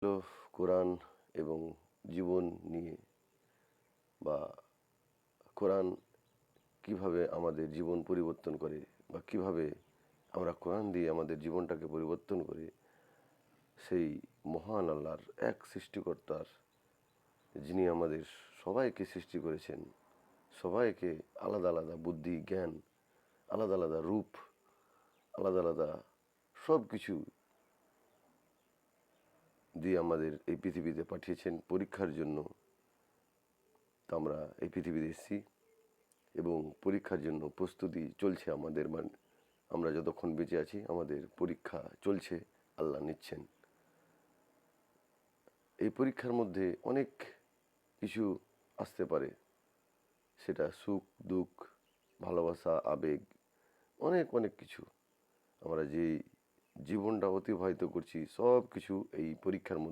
হলো কোরআন এবং জীবন নিয়ে বা কোরআন কিভাবে আমাদের জীবন পরিবর্তন করে বা কিভাবে আমরা কোরআন দিয়ে আমাদের জীবনটাকে পরিবর্তন করে সেই মহান আল্লাহর এক সৃষ্টিকর্তার, যিনি আমাদের সবাইকে সৃষ্টি করেছেন, সবাইকে আলাদা আলাদা বুদ্ধি জ্ঞান, আলাদা আলাদা রূপ, আলাদা আলাদা সব কিছু দিয়ে আমাদের এই পৃথিবীতে পাঠিয়েছেন পরীক্ষার জন্য। তো আমরা এই পৃথিবীতে এসেছি এবং পরীক্ষার জন্য প্রস্তুতি চলছে আমাদের, মানে আমরা যতক্ষণ বেঁচে আছি আমাদের পরীক্ষা চলছে, আল্লাহ নিচ্ছেন। এই পরীক্ষার মধ্যে অনেক কিছু আসতে পারে, সেটা সুখ দুঃখ, ভালোবাসা, আবেগ, অনেক অনেক কিছু। আমরা যে জীবনটা অতিবাহিত করছি সব কিছু এই পরীক্ষার মধ্যে